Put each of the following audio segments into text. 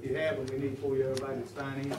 you have them, we need for you everybody to sign in.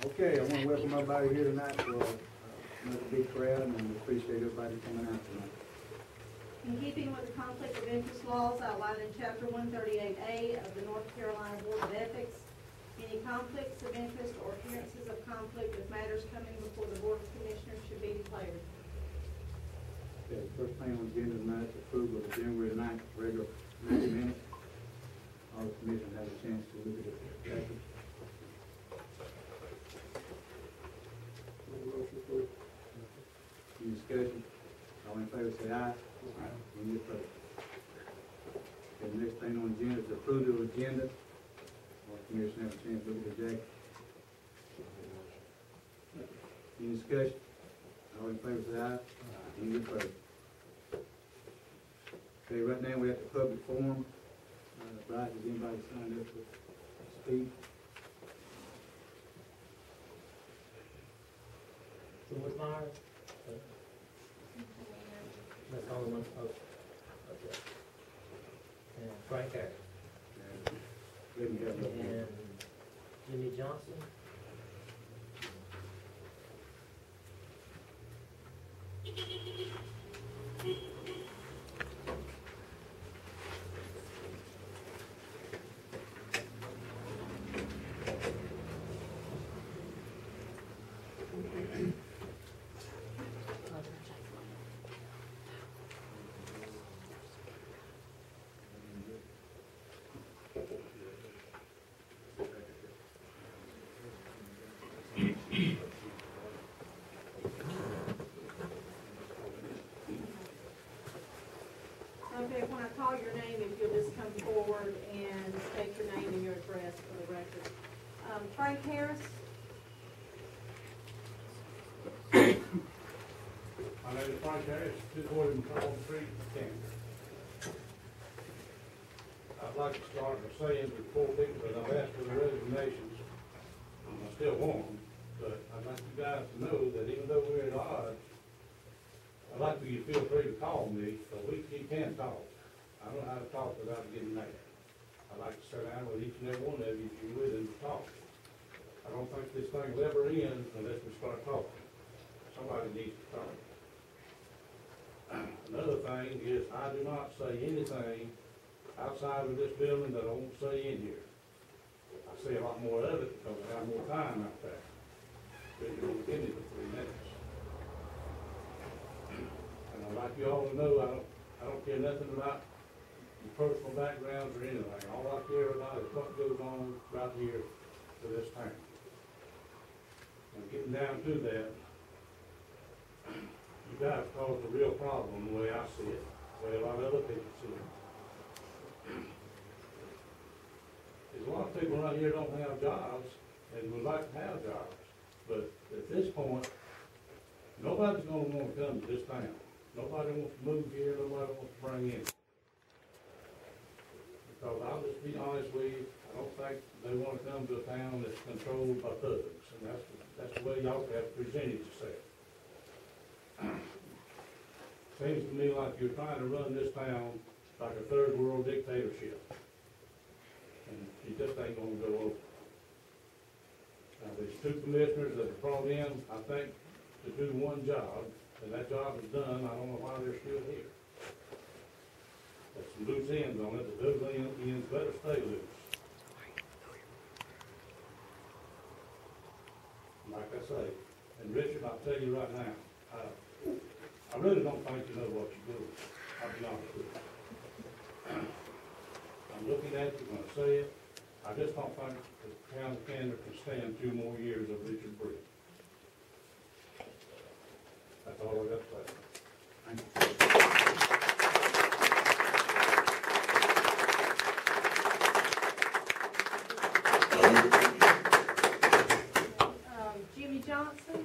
Okay, I want to welcome everybody here tonight for another big crowd, and we appreciate everybody coming out tonight. In keeping with the conflict of interest laws outlined in Chapter 138A of the North Carolina Board of Ethics, any conflicts of interest or appearances of conflict with matters coming before the Board of Commissioners should be declared. Okay, first thing on the agenda tonight is approval of the January 9th regular meeting minutes. All the commission has a chance to look at it. Jackie? Any discussion? All in favor say aye. Aye. Any opposed? Okay, the next thing on the agenda is approval of agenda. All the commission have a chance to look at it. Jackie? Any discussion? All in favor say aye. Aye. Any opposed? Okay, right now we have the public forum. Bryce, has anybody signed up to speak? George Myers? That's the only one. Oh, okay. And Frank Harris. And Jimmy Johnson. Okay, when I call your name, if you'll just come forward and state your name and your address for the record. Frank Harris? My name is Frank Harris, 240 Colton Street, Candor. I'd like to start by saying before people that I've asked for the resignations, I still want them, but I'd like you guys to know that even though we're at odds, I'd like for you to feel free to call me, so you can talk. I don't know how to talk without getting mad. I'd like to sit down with each and every one of you if you're willing to talk. I don't think this thing will ever end unless we start talking. Somebody needs to talk. Another thing is I do not say anything outside of this building that I won't say in here. I say a lot more of it because I have more time out there. But you don't give me the 3 minutes. And I'd like you all to know I don't care nothing about your personal backgrounds or anything. All I care about is what goes on right here to this town. And getting down to that, you guys caused a real problem the way I see it, the way a lot of other people see it. There's a lot of people around here don't have jobs and would like to have jobs. But at this point, nobody's going to want to come to this town. Nobody wants to move here, nobody wants to bring in. Because I'll just be honest with you, I don't think they want to come to a town that's controlled by thugs. And that's the way y'all have presented yourself. Seems to me like you're trying to run this town like a third world dictatorship. And it just ain't gonna go over. Now, there's 2 commissioners that are brought in, I think, to do one job, and that job is done. I don't know why they're still here. There's some loose ends on it, but those ends better stay loose. Like I say, and Richard, I'll tell you right now, I really don't think you know what you're doing. I'll be honest with you. I'm looking at you when I say it. I just don't think the town of Candor can stand 2 more years of Richard Britt. That's all I got to say. Thank you. Jimmy Johnson?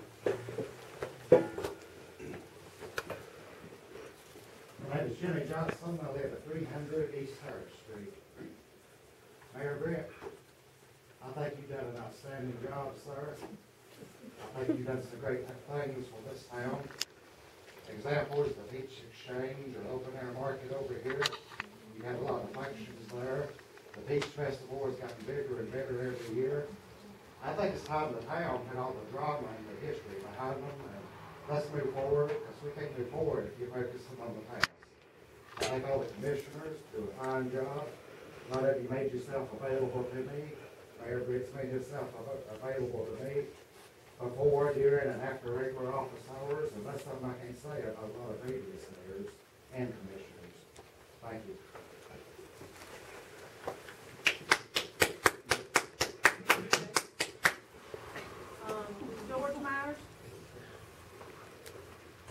My name is Jimmy Johnson. Hudson, I live at 300 East Harris Street. Mayor Brett, I think you've done an outstanding job, sir. I think you've done some great things for this town. Examples, the beach exchange or open air market over here. You have a lot of functions there. The beach festival has gotten bigger and better every year. I think it's time the town had all the drama and the history behind them, and let's move forward, because we can't move forward if you focus on the past. I thank all the commissioners do a fine job. A lot of you made yourself available to me. Mayor Britt's made himself available to me before, during, and after regular office hours, and that's something I can't say about a lot of previous mayors and commissioners. Thank you. George Myers?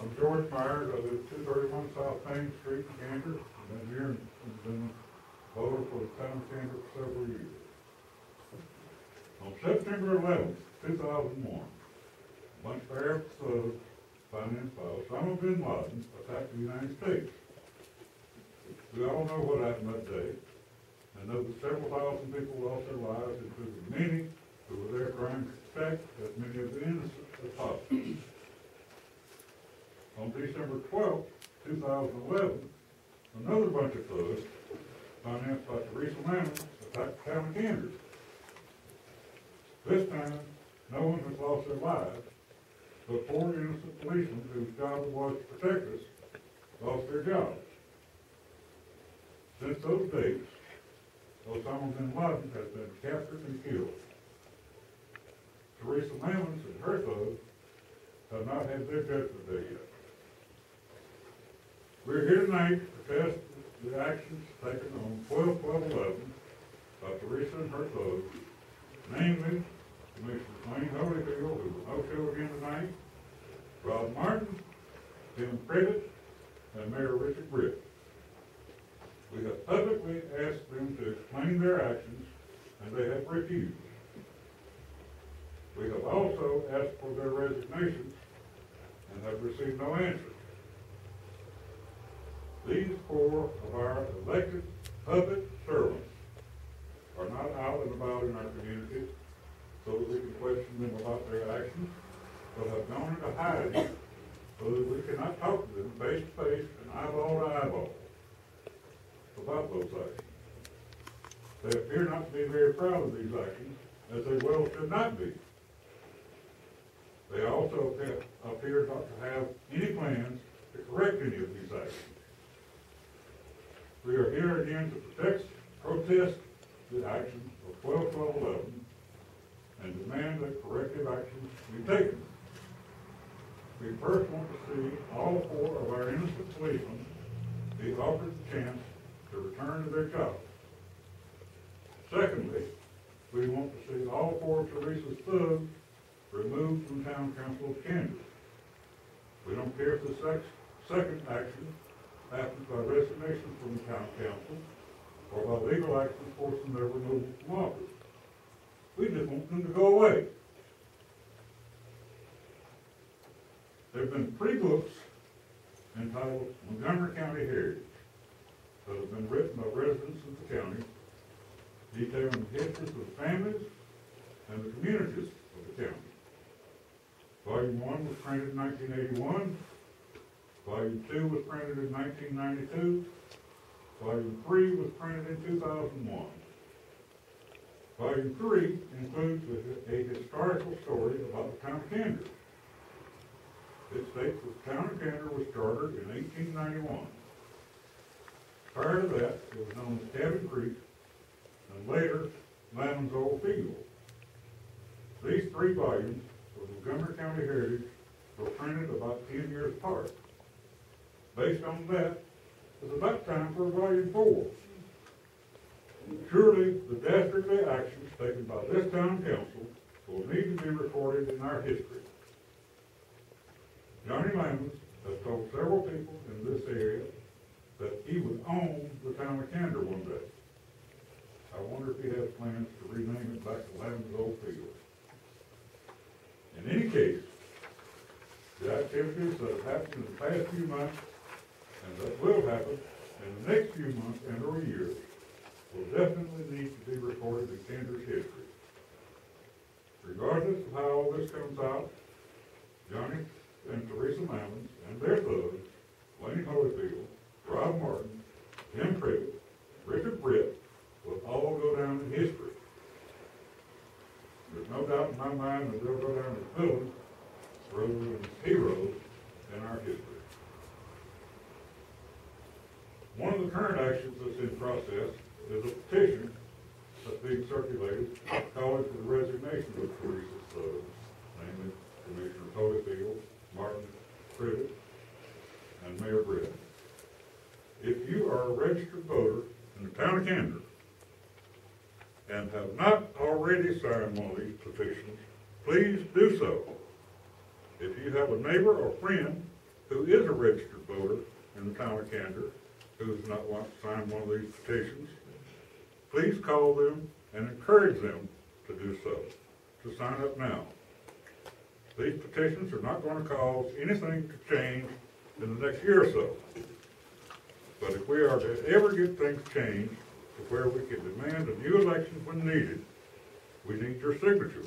I'm George Myers. I live at 231 South Main Street in Candor. I've been here and been a voter for the town of Candor for several years. On September 11th, 2001, a bunch of Arab thugs, financed by Osama bin Laden, attacked the United States. We all know what happened that day, and know that several thousand people lost their lives, including many who were there trying to protect as many of the innocent as possible. On December 12th, 2011, another bunch of thugs, financed by Teresa Mammons, attacked the town of Candor. This time, no one has lost their lives, but four innocent policemen whose job it was to protect us lost their jobs. Since those dates, Osama bin Laden has been captured and killed. Teresa Mammons and her thugs have not had their judgment day yet. We're here tonight to test the actions taken on 12/12/11 by Teresa and her thugs, namely Commissioner Wayne Holyfield, who will no show again tonight, Rod Martin, Tim Privet, and Mayor Richard Britt. We have publicly asked them to explain their actions, and they have refused. We have also asked for their resignations and have received no answer. These four of our elected public servants are not out and about in our community so that we can question them about their actions, but have gone into hiding so that we cannot talk to them face to face and eyeball to eyeball about those actions. They appear not to be very proud of these actions, as they well should not be. They also appear not to have any plans to correct any of these actions. We are here again to protest the actions of 12/12/11 and demand that corrective actions be taken. We first want to see all four of our innocent policemen be offered the chance to return to their jobs. Secondly, we want to see all four of Teresa's thugs removed from town council of Candor. We don't care if the second action happens by resignation from the town council or by legal action forcing their removal from office. We just want them to go away. There have been 3 books entitled Montgomery County Heritage that have been written by residents of the county, detailing the histories of the families and the communities of the county. Volume 1 was printed in 1981. Volume 2 was printed in 1992. Volume 3 was printed in 2001. Volume 3 includes a historical story about the town of Candor. It states that the town of Candor was chartered in 1891. Prior to that, it was known as Cabin Creek, and later, Lammons Old Field. These 3 volumes of Montgomery County Heritage were printed about 10 years apart. Based on that, it's about time for volume 4. Surely, the dastardly actions taken by this town council will need to be recorded in our history. Johnny Lammons has told several people in this area that he would own the town of Candor one day. I wonder if he has plans to rename it back to Lammons Old Field. In any case, the activities that have happened in the past few months and that will happen in the next few months and or years will definitely need to be recorded in Candor's history. Regardless of how all this comes out, Johnny and Teresa Mammons and their thugs, Wayne Holyfield, Rob Martin, Jim Privet, Richard Britt, will all go down in history. There's no doubt in my mind that they'll go down as villains rather than heroes in our history. One of the current actions that's in process is a petition that's being circulated calling for the resignation of Teresa's thugs, namely Commissioner Holyfield, Martin, Privet, and Mayor Britt. If you are a registered voter in the town of Candor and have not already signed one of these petitions, please do so. If you have a neighbor or friend who is a registered voter in the town of Candor who does not want to sign one of these petitions, please call them and encourage them to do so, to sign up now. These petitions are not going to cause anything to change in the next year or so. But if we are to ever get things changed to where we can demand a new election when needed, we need your signature.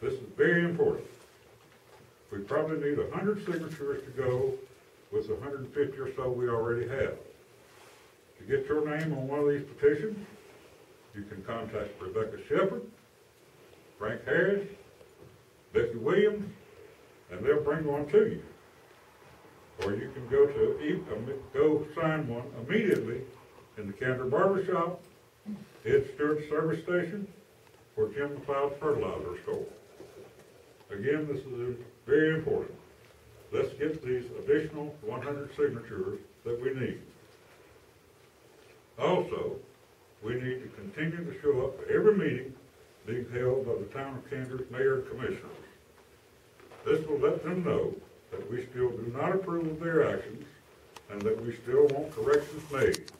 This is very important. We probably need 100 signatures to go with the 150 or so we already have. To get your name on one of these petitions, you can contact Rebecca Shepherd, Frank Harris, Becky Williams, and they'll bring one to you. Or you can go sign one immediately in the Candor Barber Shop, Ed Stewart Service Station, or Jim McLeod's Fertilizer Store. Again, this is very important. Let's get these additional 100 signatures that we need. Also, we need to continue to show up for every meeting being held by the town of Candor's mayor and commissioners. This will let them know that we still do not approve of their actions and that we still want corrections made.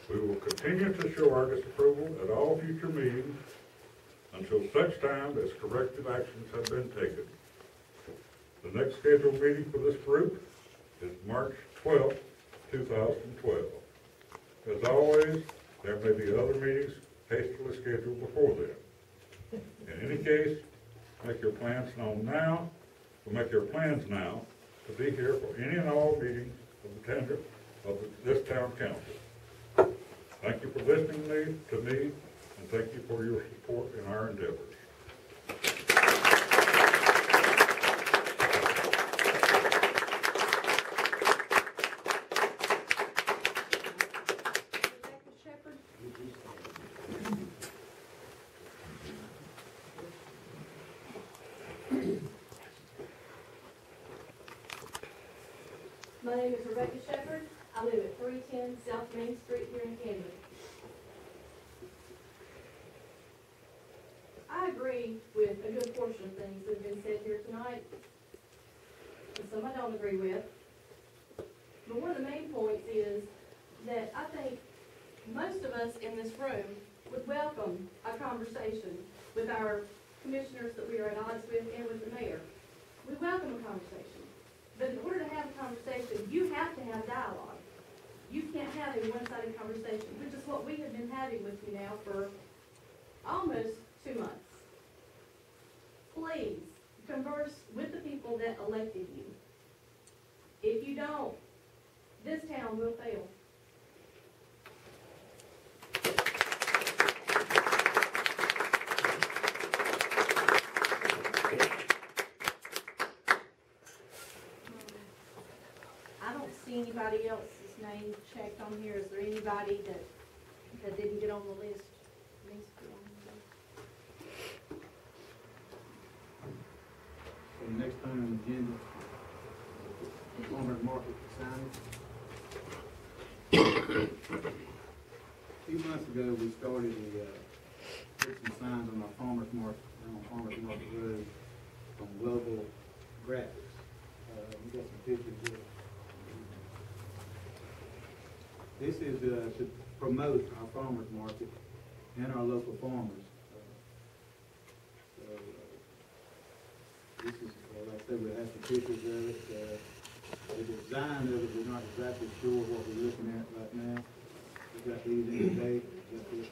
We will continue to show our disapproval at all future meetings until such time as corrective actions have been taken. The next scheduled meeting for this group is March 12th, 2012. As always, there may be other meetings hastily scheduled before then. In any case, make your plans known now. Make your plans now to be here for any and all meetings of this town council. Thank you for listening to me, and thank you for your support in our endeavors. My name is Rebecca Shepherd. I live at 310 South Main Street here in Candor. I agree with a good portion of things that have been said here tonight, and some I don't agree with. But one of the main points is that I think most of us in this room would welcome a conversation with our commissioners that we are at odds with and with the mayor. We welcome a conversation. But in order to have a conversation, you have to have dialogue. You can't have a one-sided conversation, which is what we have been having with you now for almost 2 months. Please converse with the people that elected you. If you don't, this town will fail. Anybody else's name checked on here? Is there anybody that didn't get on the list? Needs to be on the list. So next time on the agenda, farmer's market signage. A few months ago, we started put some signs on our farmer's market, on Farmer's Market Road, on global graphics. We got some pictures here. This is to promote our farmers market and our local farmers. This is, like I said, we have some pictures of it. the design of it, we're not exactly sure what we're looking at right now. We got these in the date, got this